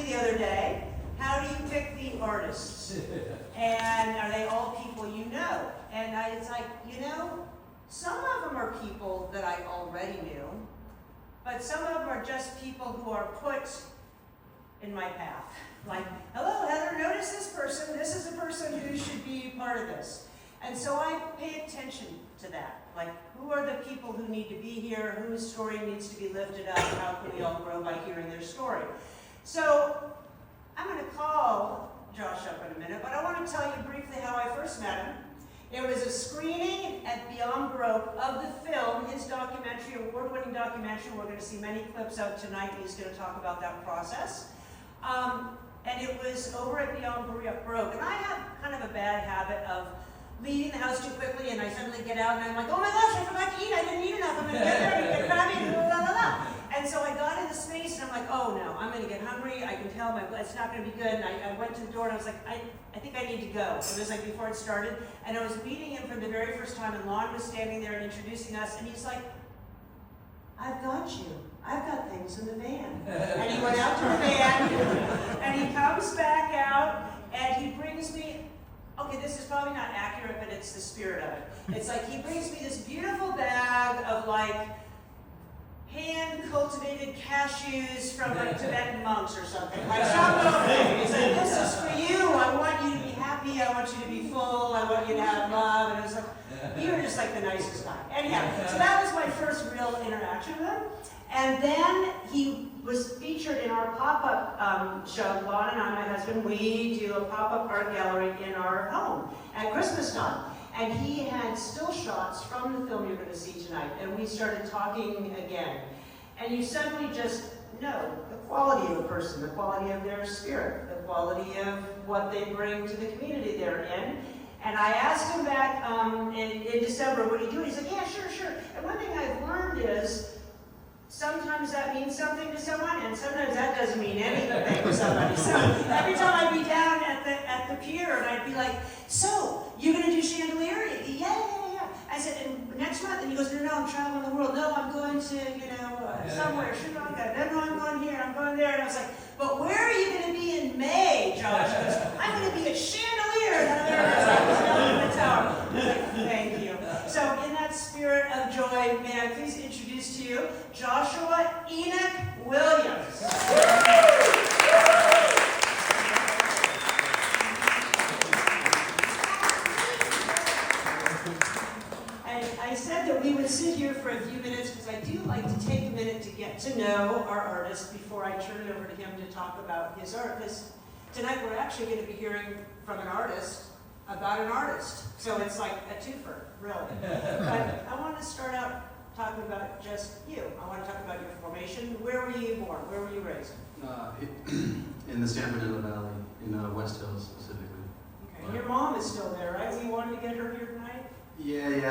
me the other day, how do you pick the artists? And are they all people you know? And it's like, some of them are people that I already knew, but some of them are just people who are put in my path. Like, hello, Heather, notice this person. This is a person who should be part of this. And so I pay attention to that. Like, who are the people who need to be here? Whose story needs to be lifted up? How can we all grow by hearing their story? So I'm going to call Josh up in a minute, but I want to tell you briefly how I first met him. It was a screening at Beyond Baroque of the film, his documentary, award-winning documentary. We're going to see many clips of tonight. He's going to talk about that process. And it was over at Beyond Baroque. And I have kind of a bad habit of leaving the house too quickly, and I suddenly get out, and I'm like, oh my gosh, I forgot to eat. I didn't eat enough. I'm going to get there and get crabby, and blah, blah, blah. And so I got in the space, and I'm like, oh no, I'm going to get hungry. I can tell it's not going to be good. And I went to the door, and I was like, I think I need to go. It was like before it started. And I was meeting him for the very first time, and Lon was standing there and introducing us, and he's like, I've got you. I've got things in the van. And he went out to the van, and he comes back out, and he brings me, okay, this is probably not accurate, but it's the spirit of it. It's like he brings me this beautiful bag of like hand-cultivated cashews from like Tibetan monks or something. Like something. He's like, this is for you. I want you to be happy. I want you to be full. I want you to have love. And it was like, you were just like the nicest guy. Anyhow, so that was my first real interaction with him. And then he was featured in our pop-up show. Lon and I, my husband, we do a pop-up art gallery in our home at Christmas time. And he had still shots from the film you're going to see tonight. And we started talking again. And you suddenly just know the quality of a person, the quality of their spirit, the quality of what they bring to the community they're in. And I asked him back in December, what do you do? He's like, yeah, sure. And one thing I've learned is, sometimes that means something to someone, and sometimes that doesn't mean anything to somebody. So every time I'd be down at the pier, and I'd be like, so, you're going to do Chandelier? Yeah. I said, and next month? And he goes, no, I'm traveling the world. No, I'm going to, somewhere, Sri Lanka. No, I'm going here, I'm going there. And I was like, but where are you going to be in May, Josh? He goes, I'm going to be at Chandelier. And there it is. I was down in the tower. I was like, thank you. So in that spirit of joy, may I please introduce to you Joshua Enoch Williams. I said that we would sit here for a few minutes because I do like to take a minute to get to know our artist before I turn it over to him to talk about his art. Because tonight we're actually going to be hearing from an artist about an artist. So it's like a twofer, really. But I want to start out talking about just you. I want to talk about your formation. Where were you born? Where were you raised? In the San Fernando Valley, in West Hills specifically. Okay. Your mom is still there, right? We wanted to get her here tonight? Yeah.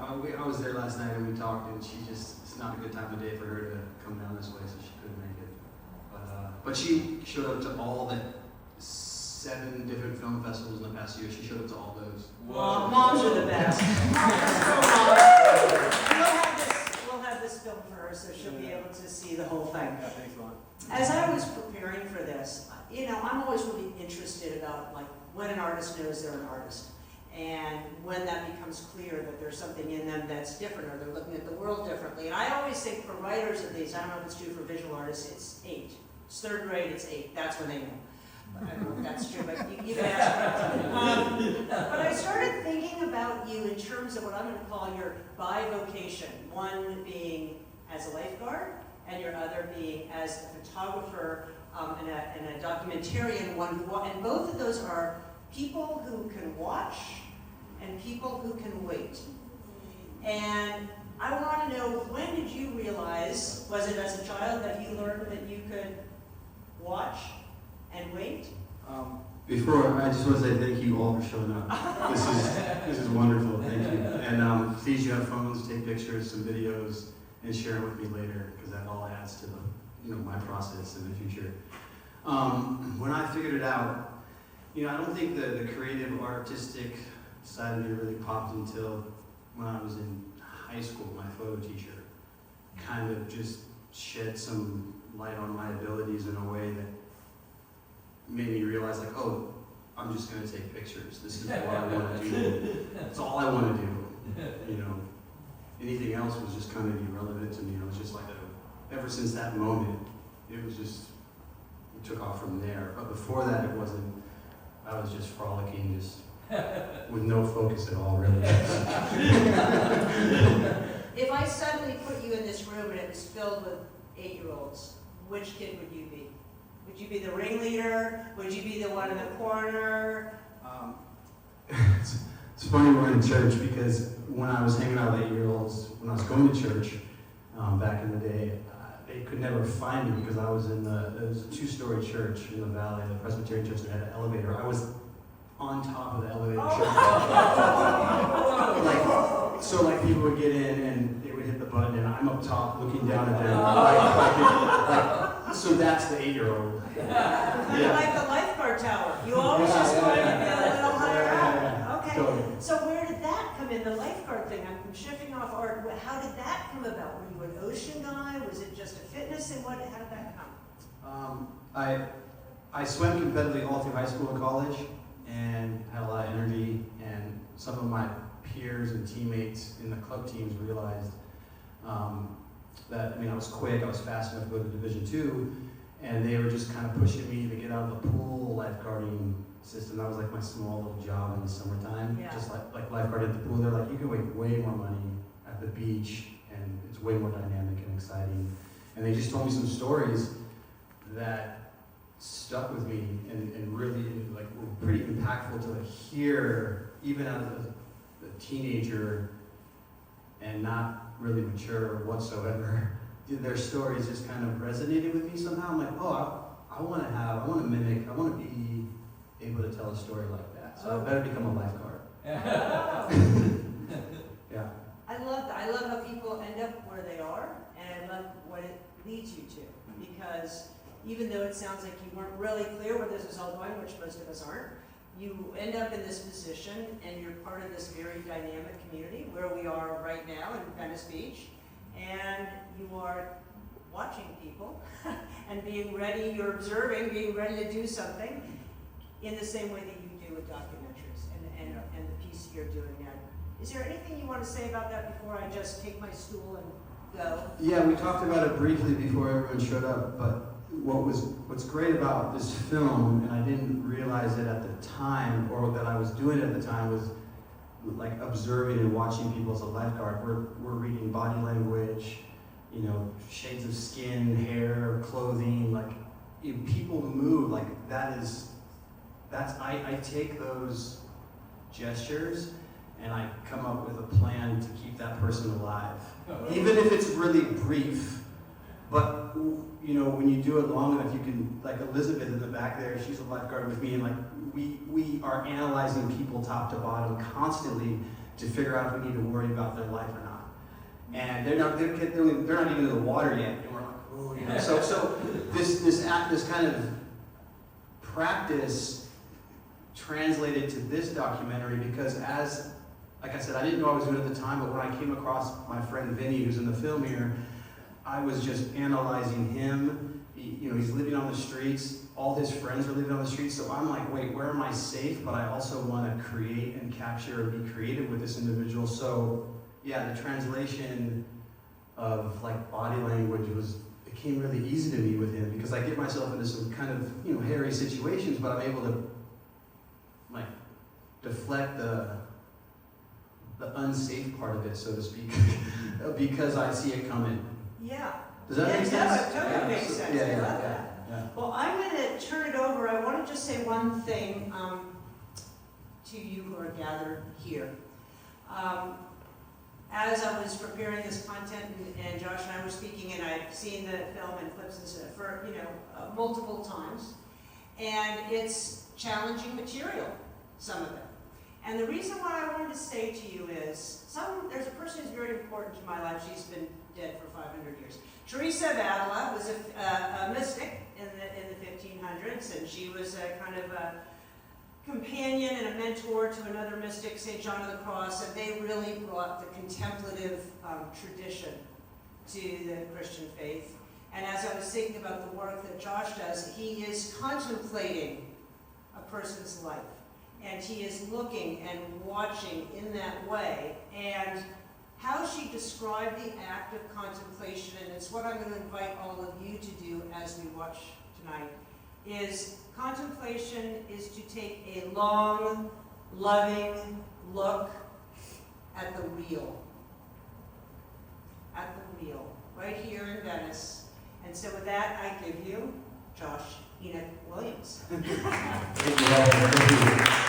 I was there last night and we talked, and it's not a good time of day for her to come down this way, so she couldn't make it. But she showed up to all the 7 different film festivals in the past year. She showed up to all those. Whoa. Moms are the best. We'll have this film for her, so she'll be able to see the whole thing. Yeah, thanks a lot. As I was preparing for this, I'm always really interested about like when an artist knows they're an artist, and when that becomes clear that there's something in them that's different, or they're looking at the world differently. And I always think for writers at least, I don't know if it's true for visual artists, it's 8. It's 3rd grade, it's 8. That's when they know. I don't know if that's true, but you can ask me. But I started thinking about you in terms of what I'm going to call your bivocation. One being as a lifeguard, and your other being as a photographer and a documentarian. And both of those are people who can watch and people who can wait. And I want to know, when did you realize, was it as a child that you learned that you could watch and wait? Before, I just want to say thank you all for showing up. This is wonderful, thank you. And please, you have phones, take pictures, some videos, and share it with me later, because that all adds to my process in the future. When I figured it out, I don't think the creative, artistic side of me really popped until when I was in high school. My photo teacher kind of just shed some light on my abilities in a way that realized like, oh, I'm just going to take pictures. This is what I want to do. That's all I want to do. You know, anything else was just kind of irrelevant to me. I was just like, ever since that moment, it was just, it took off from there. But before that, it wasn't. I was just frolicking, just with no focus at all, really. If I suddenly put you in this room and it was filled with 8-year-olds, which kid would you be? Would you be the ringleader? Would you be the one in the corner? It's funny we're in church because when I was hanging out with 8-year-olds, when I was going to church back in the day, they could never find me because I was in it was a 2-story church in the valley, the Presbyterian church that had an elevator. I was on top of the elevator shaft. So people would get in and they would hit the button and I'm up top looking down at them. So that's the 8-year-old. Kind of like the Lifeguard tower. You always just want to be a little higher up. Okay. Totally. So where did that come in, the lifeguard thing? I'm shifting off art. How did that come about? Were you an ocean guy? Was it just a fitness? And how did that come? I swam competitively all through high school and college and had a lot of energy, and some of my peers and teammates in the club teams realized that, I was quick, I was fast enough to go to Division II, and they were just kind of pushing me to get out of the pool lifeguarding system. That was like my small little job in the summertime, just like lifeguard at the pool. They're like, you can make way more money at the beach, and it's way more dynamic and exciting. And they just told me some stories that stuck with me and really were pretty impactful to hear, even as a teenager and not really mature whatsoever. Their stories just kind of resonated with me somehow. I'm like, oh, I want to mimic, I want to be able to tell a story like that. So I better become a lifeguard. Yeah. I love that. I love how people end up where they are, and I love what it leads you to. Because even though it sounds like you weren't really clear where this was all going, which most of us aren't, you end up in this position and you're part of this very dynamic community where we are right now in Venice Beach. And you are watching people and being ready, you're observing, being ready to do something in the same way that you do with documentaries and the piece you're doing now. Is there anything you want to say about that before I just take my stool and go? Yeah, we talked about it briefly before everyone showed up, but what's great about this film, and I didn't realize it at the time, or that I was doing it at the time, was like observing and watching people as a lifeguard. We're reading body language, shades of skin, hair, clothing, people move, I take those gestures and I come up with a plan to keep that person alive. Even if it's really brief, but when you do it long enough, you can, like Elizabeth in the back there, she's a lifeguard with me, and we are analyzing people top to bottom constantly to figure out if we need to worry about their life or not. And they're not even in the water yet, and we're like, oh, So this kind of practice translated to this documentary because like I said, I didn't know I was doing it at the time, but when I came across my friend Vinny, who's in the film here, I was just analyzing him. He's living on the streets. All his friends are living on the streets. So I'm like, wait, where am I safe? But I also want to create and capture and be creative with this individual. So yeah, the translation of body language it came really easy to me with him because I get myself into some kind of hairy situations, but I'm able to deflect the unsafe part of it, so to speak, because I see it coming. Yeah. Does that make sense? No, it totally makes sense. Yeah, I love that. Yeah. Well, I'm going to turn it over. I want to just say one thing to you who are gathered here. As I was preparing this content, and Josh and I were speaking, and I've seen the film and clips and stuff for multiple times, and it's challenging material, some of it. And the reason why I wanted to say to you is, there's a person who's very important to my life. She's been dead for 500 years. Teresa of Avila was a mystic in the 1500s, and she was a kind of a companion and a mentor to another mystic, St. John of the Cross, and they really brought the contemplative tradition to the Christian faith. And as I was thinking about the work that Josh does, he is contemplating a person's life. And he is looking and watching in that way. And how she described the act of contemplation, and it's what I'm going to invite all of you to do as we watch tonight, is contemplation is to take a long, loving look at the real. At the real, right here in Venice. And so with that, I give you Josh Enoch Williams. Thank you, Thank you.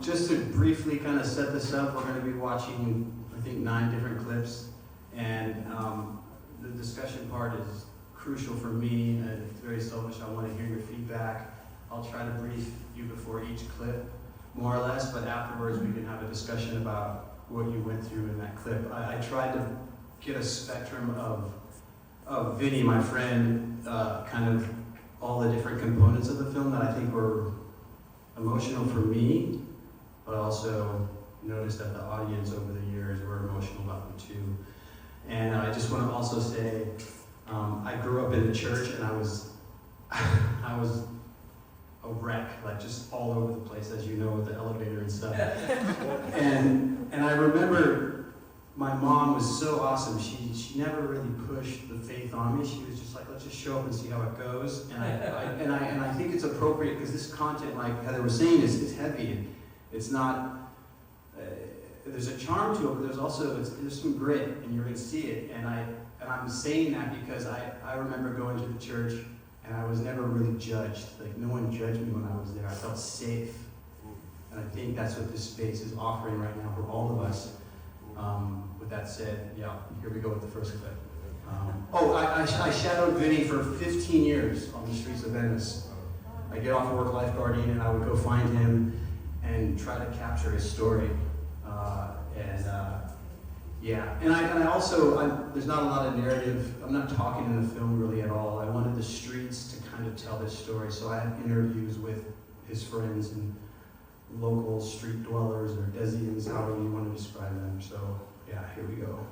Just to briefly kind of set this up, we're going to be watching, I think, 9 different clips. And the discussion part is crucial for me, and it's very selfish. I want to hear your feedback. I'll try to brief you before each clip, more or less, but afterwards we can have a discussion about what you went through in that clip. I tried to get a spectrum of Vinny, my friend, kind of all the different components of the film that I think were emotional for me, but I also noticed that the audience over the years were emotional about them too. And I just want to also say, I grew up in the church, and I was a wreck, like just all over the place, as you know, with the elevator and stuff. and I remember my mom was so awesome. She never really pushed the faith on me. She was just like, let's just show up and see how it goes. And I think it's appropriate because this content, like Heather was saying, is heavy. It's not. There's a charm to it, but there's also there's some grit, and you're going to see it. And I'm saying that because I remember going to the church, and I was never really judged. Like, no one judged me when I was there. I felt safe. And I think that's what this space is offering right now for all of us. With that said, yeah, here we go with the first clip. I shadowed Vinny for 15 years on the streets of Venice. I get off of work lifeguarding, and I would go find him and try to capture his story. And I also, there's not a lot of narrative. I'm not talking in the film really at all. I wanted the streets to kind of tell this story. So I had interviews with his friends and local street dwellers or Desians, however you want to describe them. So yeah, here we go.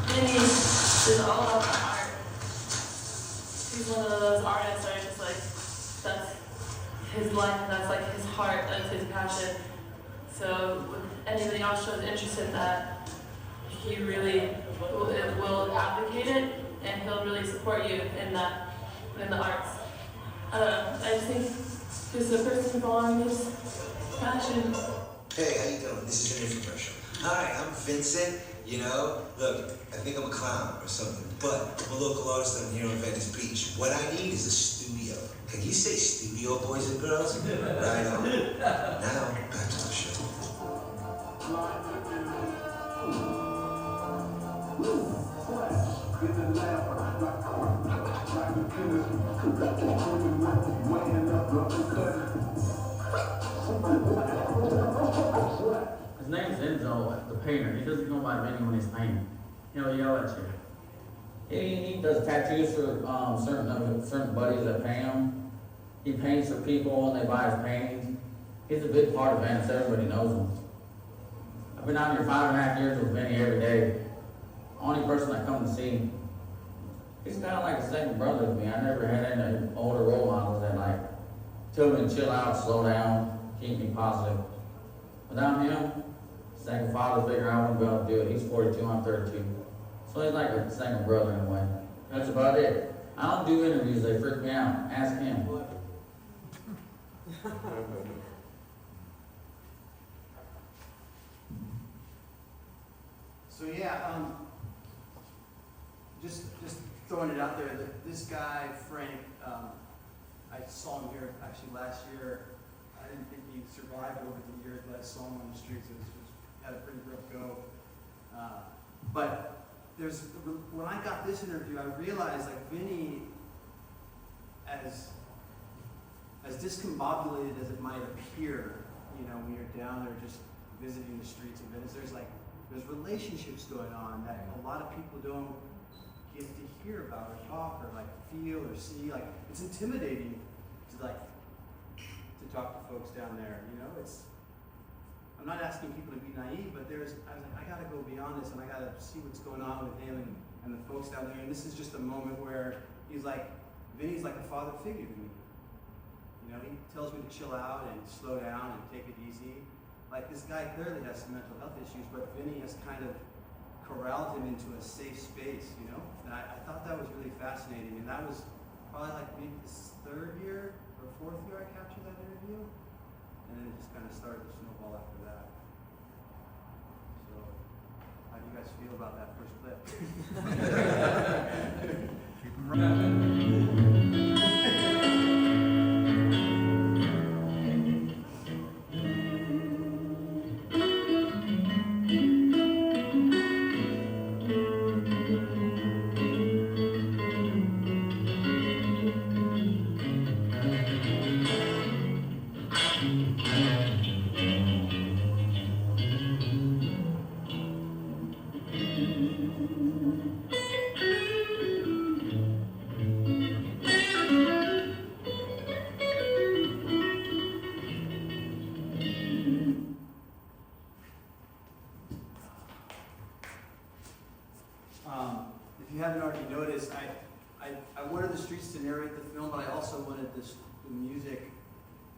Vinny is all about the art. He's one of those artists that are just like, that's his life, that's like his heart, that's his passion. So when anybody else shows interest in that, he really will advocate it, and he'll really support you in that, in the arts. I don't know, I just think just a person following his passion. Hey, how you doing? This is an infomercial. Hi, I'm Vincent. You know, look, I think I'm a clown or something, but I'm a local artist. I'm here on Venice Beach. What I need is a studio. Can you say studio, boys and girls? Right on. Now, back to the show. His name's Enzo, the painter. He doesn't go by Vinny when he's painting. He'll yell at you. He does tattoos for certain buddies that pay him. He paints for people and they buy his paintings. He's a big part of Venice. Everybody knows him. I've been out here 5.5 years with Vinny every day. Only person I come to see. He's kind of like a second brother to me. I never had any older role models that like told me to chill out, slow down, keep me positive. Without him, second father figure I wouldn't be able to do it. He's 42, I'm 32. So he's like a second brother in a way. That's about it. I don't do interviews, they freak me out. Ask him. So yeah, just throwing it out there. This guy Frank, I saw him here actually last year. I didn't think he survived over the years, but I saw him on the streets. It was had a pretty rough go. But when I got this interview, I realized like Vinny, as discombobulated as it might appear, you know, when you're down there just visiting the streets of Venice, there's relationships going on that a lot of people don't get to hear about or talk or like feel or see. Like, it's intimidating to talk to folks down there, you know. I'm not asking people to be naive, but I was like, I gotta go beyond this, and I gotta see what's going on with him and the folks down there. And this is just a moment where he's like, Vinny's like a father figure to me. You know, he tells me to chill out and slow down and take it easy. Like, this guy clearly has some mental health issues, but Vinny has kind of corralled him into a safe space, you know? And I thought that was really fascinating, and that was probably like maybe the third year or fourth year I captured that interview. And then it just kind of started to snowball after that. So, how do you guys feel about that first clip? If you haven't already noticed, I wanted the streets to narrate the film, but I also wanted the music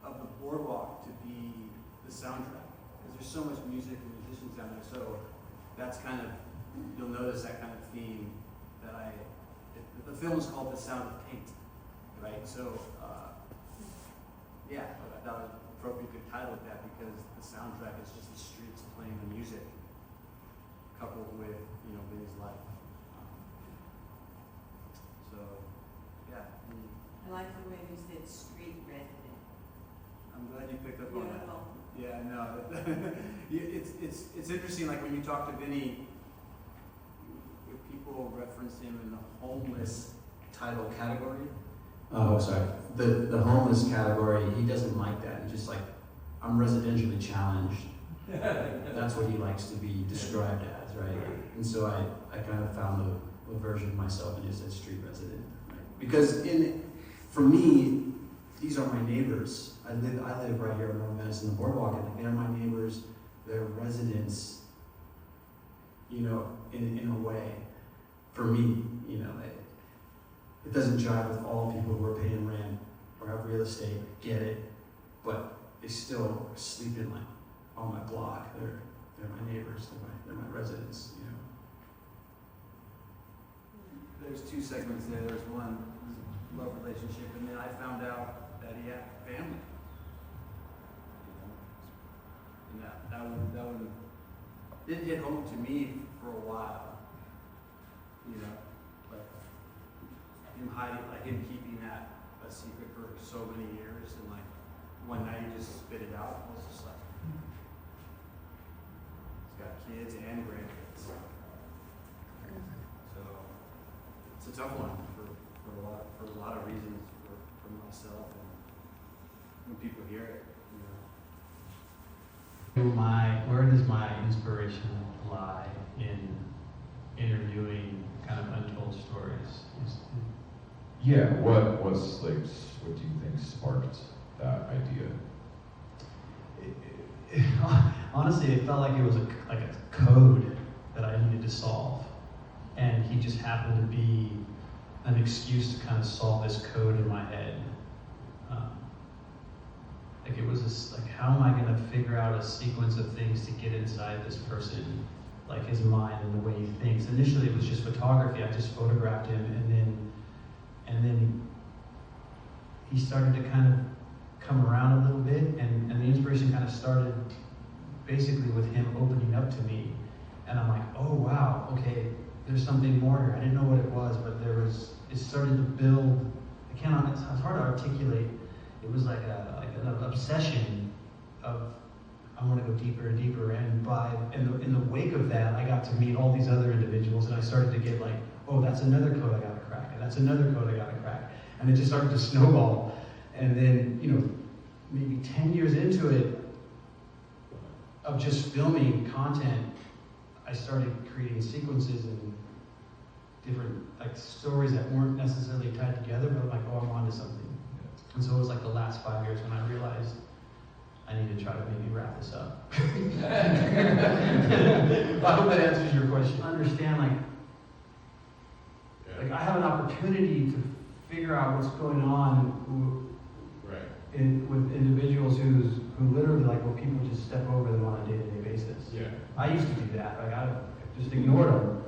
of the boardwalk to be the soundtrack. Because there's so much music and musicians down there, so that's kind of, you'll notice that kind of theme that the film is called The Sound of Paint, right? So, yeah, I thought it was appropriate to title it that because the soundtrack is just the streets playing the music coupled with, you know, Vinny's life. So, yeah. I like the way you said street resident. I'm glad you picked up on that. Beautiful. Yeah, no, it's interesting. Like when you talk to Vinny, people reference him in the homeless title category. Oh, sorry. The homeless category. He doesn't like that. He's just like, I'm residentially challenged. That's what he likes to be described as, right? And so I kind of found a version of myself and just said street resident, right? Because for me, these are my neighbors. I live right here in North Venice in the boardwalk, and they're my neighbors. They're residents, you know, in a way. For me, you know, it doesn't jive with all people who are paying rent or have real estate. Get it, but they still sleep in like on my block. They're my neighbors. They're my residents. You know. There's two segments there. There's one love relationship, and then I found out that he had family. You know, and that one didn't hit home to me for a while. You know, but him hiding, like him keeping that a secret for so many years, and like one night he just spit it out. I was just like, he's got kids and grandkids. So it's a tough one for a lot of reasons for myself and when people hear it, you know. Where does my inspiration lie in interviewing kind of untold stories? Yeah, what do you think sparked that idea? Honestly, it felt like it was like a code that I needed to solve, and he just happened to be an excuse to kind of solve this code in my head. Like it was this, like, how am I going to figure out a sequence of things to get inside this person, like his mind and the way he thinks? Initially, it was just photography. I just photographed him, and then he started to kind of come around a little bit, and the inspiration kind of started basically with him opening up to me, and I'm like, oh wow, okay, there's something more here. I didn't know what it was, but it started to build. It's hard to articulate. It was like an obsession of I want to go deeper and deeper, and in the wake of that, I got to meet all these other individuals, and I started to get like, oh, that's another code I got to crack, and that's another code I got to crack, and it just started to snowball. And then, you know, maybe 10 years into it, of just filming content, I started creating sequences and different like stories that weren't necessarily tied together, but I'm like, oh, I'm onto something. And so it was like the last 5 years when I realized I need to try to maybe wrap this up. I hope that answers your question. Understand, like I have an opportunity to figure out what's going on with individuals who literally will people just step over them on a day-to-day basis. Yeah. I used to do that. Like I just ignored them,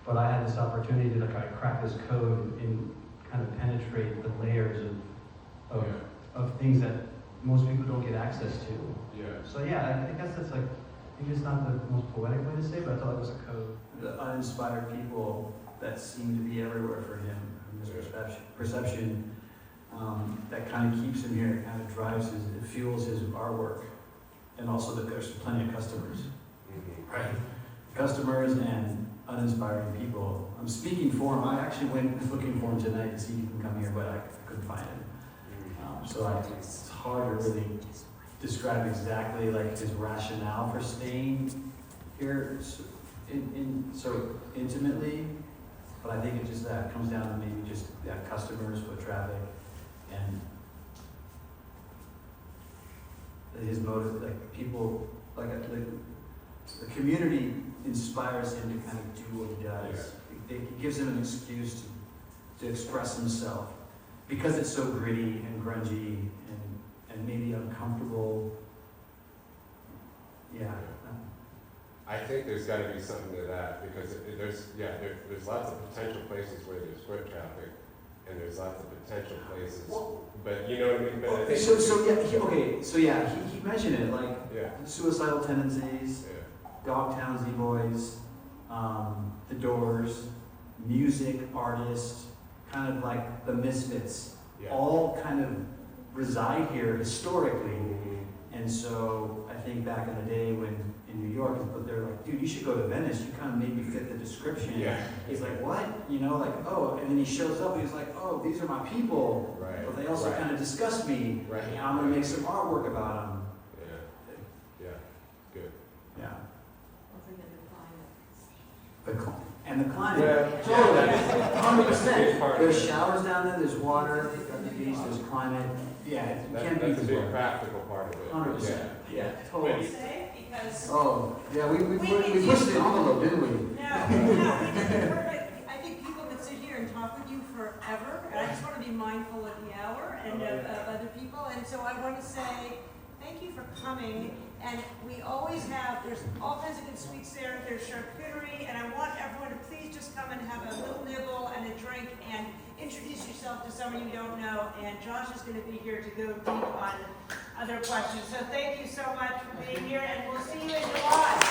but I had this opportunity to kind of crack this code and kind of penetrate the layers of things that most people don't get access to. Yeah. So yeah, I guess that's maybe it's not the most poetic way to say it, but I thought it was a code. The uninspired people that seem to be everywhere for him, and this perception that kind of keeps him here, it kind of drives it fuels his artwork, and also that there's plenty of customers, right? Customers and uninspiring people. I'm speaking for him. I actually went looking for him tonight to see if he can come here, but I couldn't find him. It's hard to really describe exactly his rationale for staying here so intimately, but I think it just comes down to maybe just customers, foot traffic, and his motive, people, the community inspires him to kind of do what he does. It gives him an excuse to express himself, because it's so gritty and grungy and maybe uncomfortable. Yeah. I think there's got to be something to that, because there's lots of potential places where there's foot traffic, and there's lots of potential places. But you know what I mean? But I think he mentioned it, suicidal tendencies, Dogtown Z-Boys, The Doors, music artists, kind of like the Misfits, all kind of reside here historically. And so I think back in the day when in New York, they're like, dude, you should go to Venice. You kind of maybe fit the description. Yeah. He's like, what? Oh, and then he shows up. He's like, oh, these are my people. Right. But they also kind of disgust me. Right. And I'm gonna make some artwork about them. Yeah. Good. Yeah. Don't forget the climate. And the climate. Yeah. Totally. That's a big 100%. part of There's it. showers down there. There's water. At the beach. There's climate. Yeah. You can't beat That's a this big one. practical part of it. 100%. Yeah. Totally. Say, because Oh, yeah, we We pushed the envelope, didn't we? no, we did perfect. I think people could sit here and talk with you forever, and I just want to be mindful of the hour and of other people. And so I want to say thank you for coming. And we always there's all kinds of good sweets there. There's charcuterie, and I want everyone to please just come and have a little nibble and a drink and introduce yourself to someone you don't know. And Josh is going to be here to go deep on other questions. So thank you so much for being here, and we'll see you in July.